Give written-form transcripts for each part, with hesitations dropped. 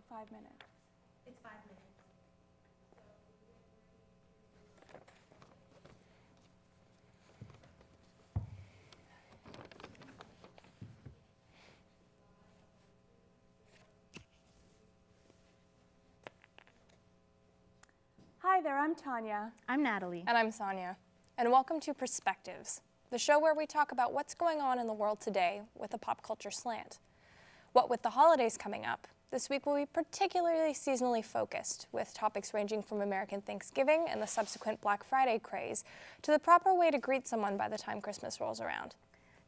5 minutes? It's 5 minutes. Hi there, I'm Tania. I'm Nathalie. And I'm Sonja. And welcome to Perspectives, the show where we talk about what's going on in the world today with a pop culture slant. What with the holidays coming up, this week will be particularly seasonally focused, with topics ranging from American Thanksgiving and the subsequent Black Friday craze to the proper way to greet someone by the time Christmas rolls around.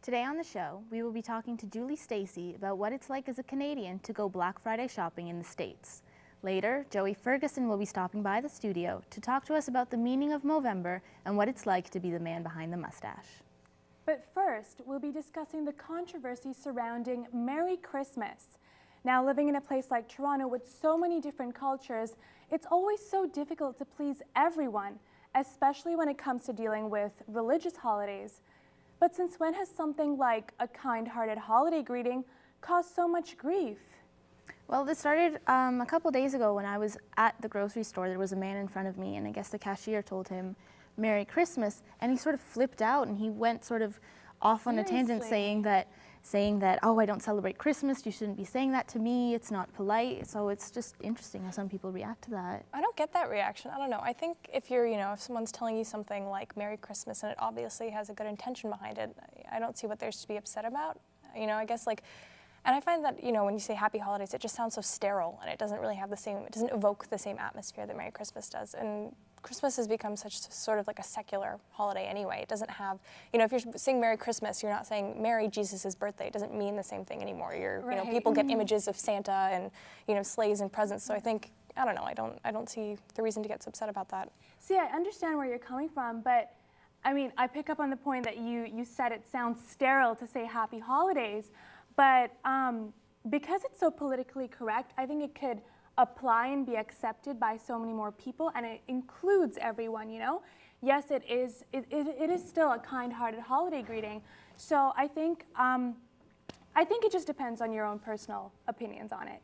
Today on the show, we will be talking to Julie Stacy about what it's like as a Canadian to go Black Friday shopping in the States. Later, Joey Ferguson will be stopping by the studio to talk to us about the meaning of Movember and what it's like to be the man behind the mustache. But first, we'll be discussing the controversy surrounding Merry Christmas. Now, living in a place like Toronto with so many different cultures, it's always so difficult to please everyone, especially when it comes to dealing with religious holidays. But since when has something like a kind-hearted holiday greeting caused so much grief? Well, this started a couple days ago when I was at the grocery store. There was a man in front of me, and I guess the cashier told him, "Merry Christmas," and he sort of flipped out and he went sort of off on a tangent saying that, "Oh, I don't celebrate Christmas, you shouldn't be saying that to me, it's not polite." So it's just interesting how some people react to that. I don't get that reaction. I don't know. I think if you're, if someone's telling you something like Merry Christmas and it obviously has a good intention behind it, I don't see what there's to be upset about. I guess and I find that, when you say Happy Holidays, it just sounds so sterile and it doesn't really have it doesn't evoke the same atmosphere that Merry Christmas does. And Christmas has become sort of like a secular holiday anyway. It doesn't have, if you're saying Merry Christmas, you're not saying Merry Jesus' birthday. It doesn't mean the same thing anymore. People get images of Santa and, sleighs and presents. So I think, I don't know, I don't see the reason to get so upset about that. See, I understand where you're coming from, but I pick up on the point that you said it sounds sterile to say Happy Holidays, but because it's so politically correct, I think it could apply and be accepted by so many more people, and it includes everyone, Yes, it is still a kind-hearted holiday greeting. So I think it just depends on your own personal opinions on it.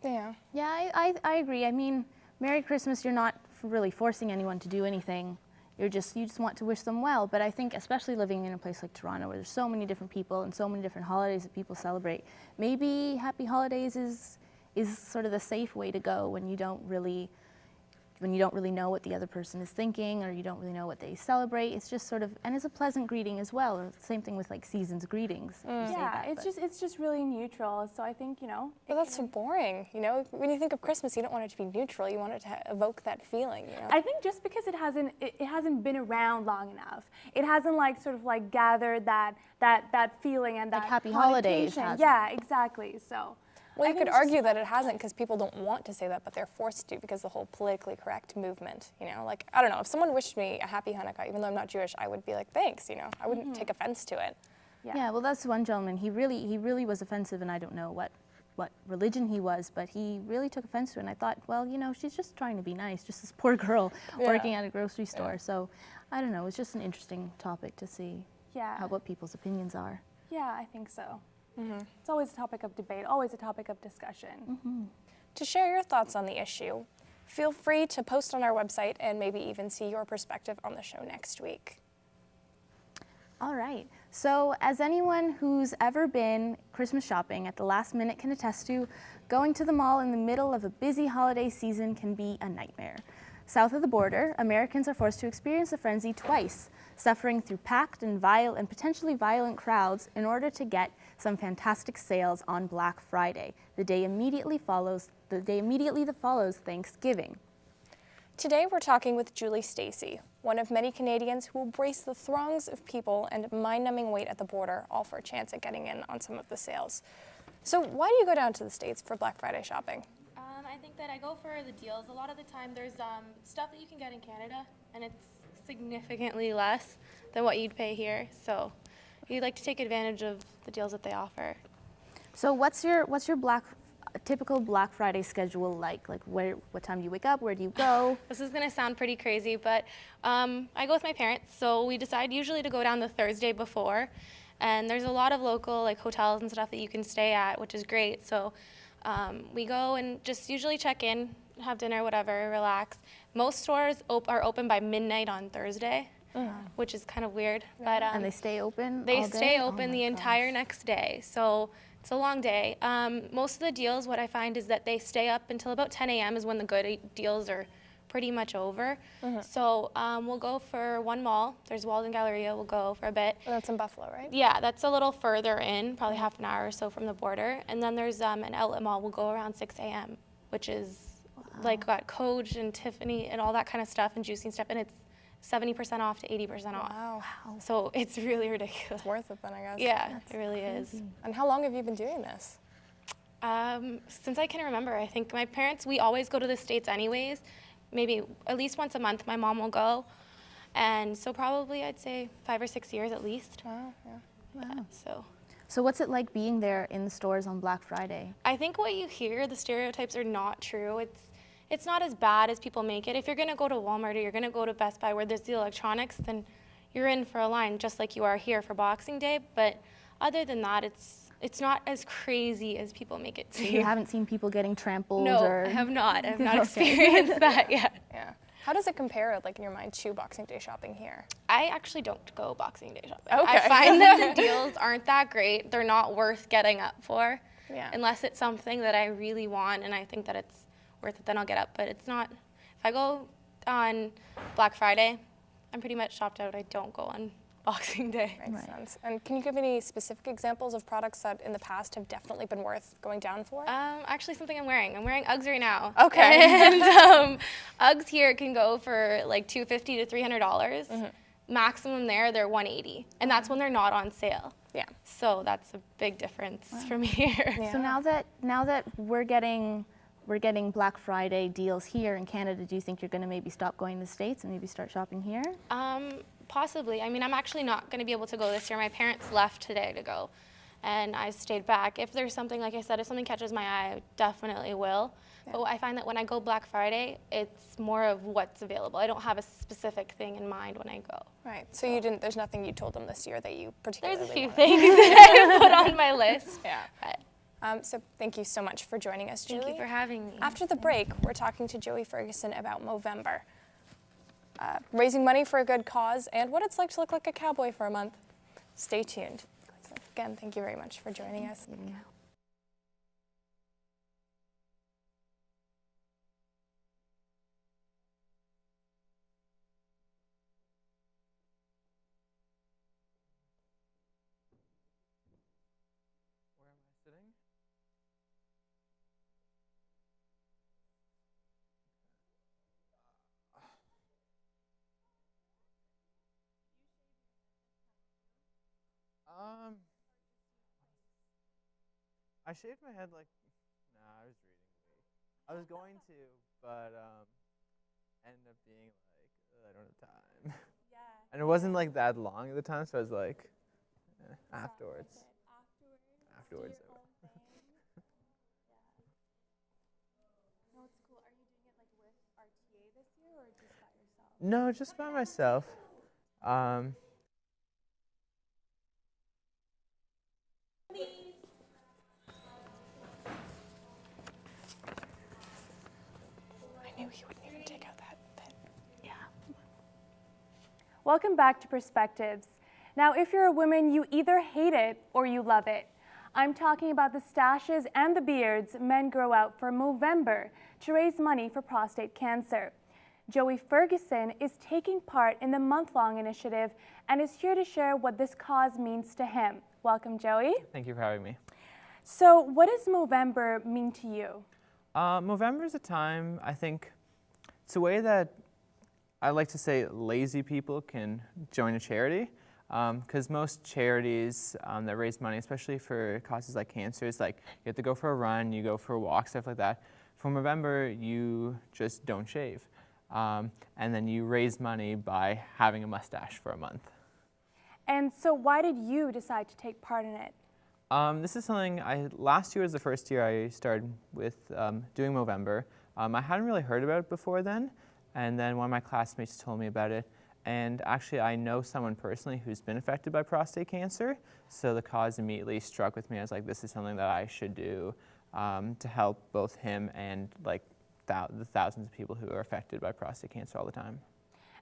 Yeah. Yeah, I agree. Merry Christmas, you're not really forcing anyone to do anything. You just want to wish them well. But I think especially living in a place like Toronto where there's so many different people and so many different holidays that people celebrate, maybe Happy Holidays is sort of the safe way to go when you don't really know what the other person is thinking or you don't really know what they celebrate. It's just sort of, and it's a pleasant greeting as well. Or same thing with seasons greetings. Yeah, it's just really neutral. So I think, But that's so boring, When you think of Christmas, you don't want it to be neutral. You want it to evoke that feeling, I think just because it hasn't been around long enough. It hasn't gathered that feeling and that Happy Holidays hasn't. Yeah, exactly. So. Well, you could argue that it hasn't because people don't want to say that, but they're forced to because the whole politically correct movement, I don't know, if someone wished me a happy Hanukkah, even though I'm not Jewish, I would be like, thanks, I wouldn't take offense to it. Yeah, well, that's one gentleman. He really was offensive, and I don't know what religion he was, but he really took offense to it, and I thought, well, she's just trying to be nice, just this poor girl working at a grocery store. Yeah. So, I don't know, it's just an interesting topic to see what people's opinions are. Yeah, I think so. Mm-hmm. It's always a topic of debate, always a topic of discussion. Mm-hmm. To share your thoughts on the issue, feel free to post on our website and maybe even see your perspective on the show next week. All right. So as anyone who's ever been Christmas shopping at the last minute can attest to, going to the mall in the middle of a busy holiday season can be a nightmare. South of the border, Americans are forced to experience the frenzy twice, suffering through packed and potentially violent crowds in order to get some fantastic sales on Black Friday, the day immediately that follows Thanksgiving. Today we're talking with Julie Stacy, one of many Canadians who will brace the throngs of people and mind-numbing wait at the border, all for a chance at getting in on some of the sales. So why do you go down to the States for Black Friday shopping? I think that I go for the deals. A lot of the time there's stuff that you can get in Canada, and it's significantly less than what you'd pay here. So you'd like to take advantage of the deals that they offer. So what's your typical Black Friday schedule like? What time do you wake up? Where do you go? This is going to sound pretty crazy, but I go with my parents. So we decide usually to go down the Thursday before. And there's a lot of local hotels and stuff that you can stay at, which is great. So We go and just usually check in, have dinner, whatever, relax. Most stores are open by midnight on Thursday, which is kind of weird. But And they stay open they all day? stay Oh open my the gosh. entire next day. So it's a long day. Most of the deals, what I find is that they stay up until about 10 a.m. is when the good deals are pretty much over. So we'll go for one mall. There's Walden Galleria. We'll go for a bit. And that's in Buffalo, right? Yeah, that's a little further in, probably half an hour or so from the border. And then there's an outlet mall. We'll go around 6 a.m., which is like got Coach and Tiffany and all that kind of stuff and juicing stuff. And it's 70% off to 80% off. Wow. So it's really ridiculous. Worth it then, I guess. Yeah, it really is. And how long have you been doing this? Since I can remember, I think my parents, we always go to the States anyways. Maybe at least once a month my mom will go. And so probably I'd say 5 or 6 years at least. Wow, yeah. Yeah, So what's it like being there in the stores on Black Friday? I think what you hear, the stereotypes are not true. It's not as bad as people make it. If you're gonna go to Walmart or you're gonna go to Best Buy where there's the electronics, then you're in for a line just like you are here for Boxing Day. But other than that, it's not as crazy as people make it seem. You haven't seen people getting trampled No, or... I have not. I have not Okay. experienced that yet. Yeah. How does it compare, like in your mind, to Boxing Day shopping here? I actually don't go Boxing Day shopping. Okay. I find that the deals aren't that great. They're not worth getting up for. Yeah. Unless it's something that I really want and I think that it's worth it, then I'll get up. But it's not. If I go on Black Friday, I'm pretty much shopped out. I don't go on Boxing Day. Makes sense. And can you give any specific examples of products that in the past have definitely been worth going down for? Actually, something I'm wearing. I'm wearing Uggs right now. Okay. And Uggs here can go for like $250 to $300. Maximum there, they're $180, and that's when they're not on sale. Yeah. So that's a big difference from here. So now that we're getting Black Friday deals here in Canada, do you think you're going to maybe stop going to the States and maybe start shopping here? Possibly. I mean, I'm actually not going to be able to go this year. My parents left today to go, and I stayed back. If there's something, like I said, if something catches my eye, I definitely will. Yeah. But I find that when I go Black Friday, it's more of what's available. I don't have a specific thing in mind when I go. Right. So you didn't. There's nothing you told them this year that you particularly. There's a few wanted. things that I put on my list. Yeah. But So thank you so much for joining us, Julie. thank you for having me. After the break, we're talking to Joey Ferguson about Movember, raising money for a good cause, and what it's like to look like a cowboy for a month. Stay tuned. So again, thank you very much for joining us. Where am I sitting? I shaved my head like, nah, I was reading late. I was going to, but ended up being like, I don't have time. Yeah. And it wasn't like that long at the time, so I was like, afterwards. Afterwards. No, it's cool. Are you doing it like with RTA this year or just by yourself? No, just by myself. I knew he wouldn't even take out that bit. Yeah. Welcome back to Perspectives. Now, if you're a woman, you either hate it or you love it. I'm talking about the stashes and the beards men grow out for Movember to raise money for prostate cancer. Joey Ferguson is taking part in the month-long initiative and is here to share what this cause means to him. Welcome, Joey. Thank you for having me. So, what does Movember mean to you? Movember is a time, I think, it's a way that I like to say lazy people can join a charity. Because most charities that raise money, especially for causes like cancer, is like you have to go for a run, you go for a walk, stuff like that. For Movember, you just don't shave. And then you raise money by having a mustache for a month. And so why did you decide to take part in it? This is something last year was the first year I started with doing Movember. I hadn't really heard about it before then, and then one of my classmates told me about it. And actually, I know someone personally who's been affected by prostate cancer, so the cause immediately struck with me. I was like, this is something that I should do. to help both him and like the thousands of people who are affected by prostate cancer all the time.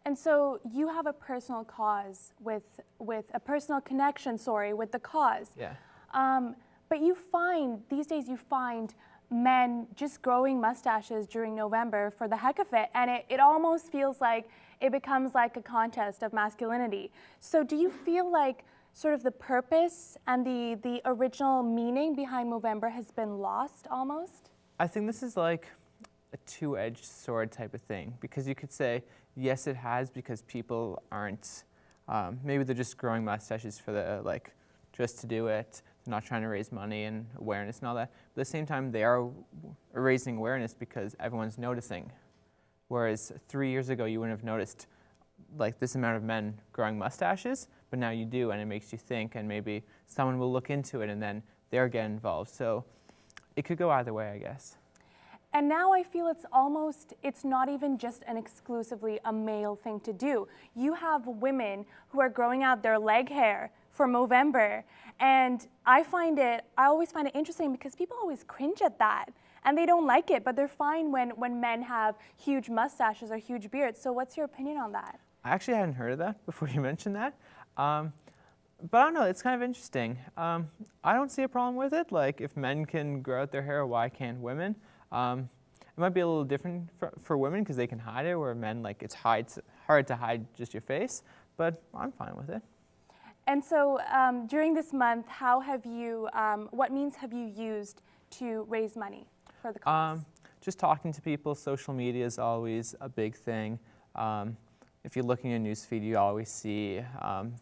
And so you have a personal cause with a personal connection, with the cause. Yeah. But these days you find men just growing mustaches during November for the heck of it, and it almost feels like it becomes like a contest of masculinity. So do you feel like sort of the purpose and the original meaning behind Movember has been lost almost? I think this is like a two-edged sword type of thing, because you could say, yes, it has, because people aren't, maybe they're just growing mustaches for the, just to do it, they're not trying to raise money and awareness and all that. But at the same time, they are raising awareness because everyone's noticing. Whereas 3 years ago, you wouldn't have noticed like this amount of men growing mustaches, but now you do, and it makes you think, and maybe someone will look into it and then they'll get involved. So it could go either way, I guess. And now I feel it's not even just an exclusively a male thing to do. You have women who are growing out their leg hair for Movember, and I always find it interesting because people always cringe at that, and they don't like it, but they're fine when men have huge mustaches or huge beards. So what's your opinion on that? I actually hadn't heard of that before you mentioned that. But I don't know, it's kind of interesting. I don't see a problem with it. Like, if men can grow out their hair, why can't women? It might be a little different for women because they can hide it, where men, it's hard to hide just your face, but I'm fine with it. And so during this month, what means have you used to raise money for the cause? Just talking to people. Social media is always a big thing. If you're looking at your newsfeed, you always see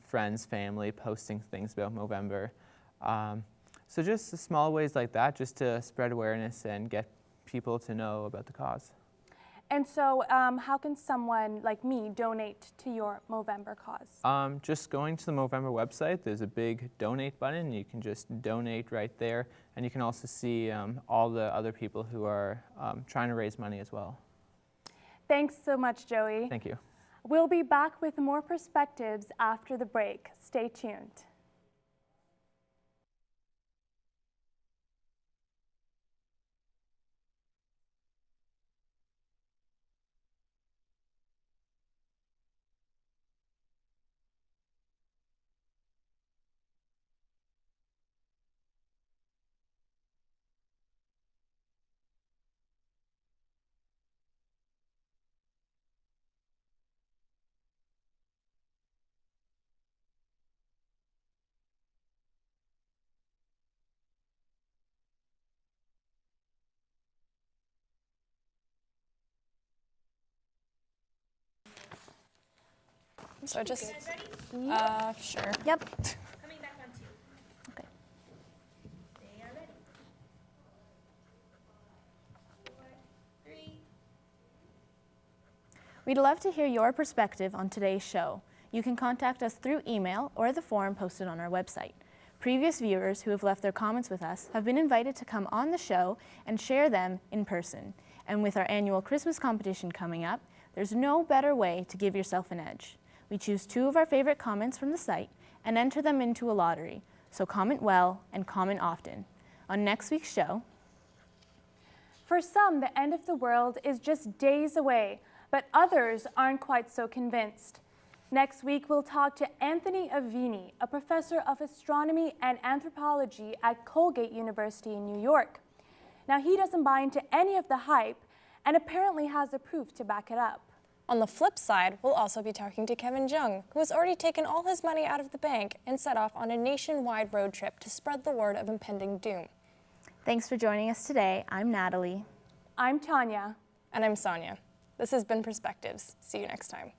friends, family posting things about Movember. So just small ways like that, just to spread awareness and get people to know about the cause. And so how can someone like me donate to your Movember cause? Just going to the Movember website, there's a big donate button. You can just donate right there. And you can also see all the other people who are trying to raise money as well. Thanks so much, Joey. Thank you. We'll be back with more perspectives after the break. Stay tuned. So just, sure. Yep. Coming back on 2. Okay. They are ready. 4, 3. We'd love to hear your perspective on today's show. You can contact us through email or the form posted on our website. Previous viewers who have left their comments with us have been invited to come on the show and share them in person. And with our annual Christmas competition coming up, there's no better way to give yourself an edge. We choose 2 of our favorite comments from the site and enter them into a lottery. So comment well and comment often. On next week's show, For some, the end of the world is just days away, but others aren't quite so convinced. Next week, we'll talk to Anthony Avini, a professor of astronomy and anthropology at Colgate University in New York. Now, he doesn't buy into any of the hype and apparently has the proof to back it up. On the flip side, we'll also be talking to Kevin Jung, who has already taken all his money out of the bank and set off on a nationwide road trip to spread the word of impending doom. thanks for joining us today. I'm Nathalie. I'm Tania. And I'm Sonja. This has been Perspectives. See you next time.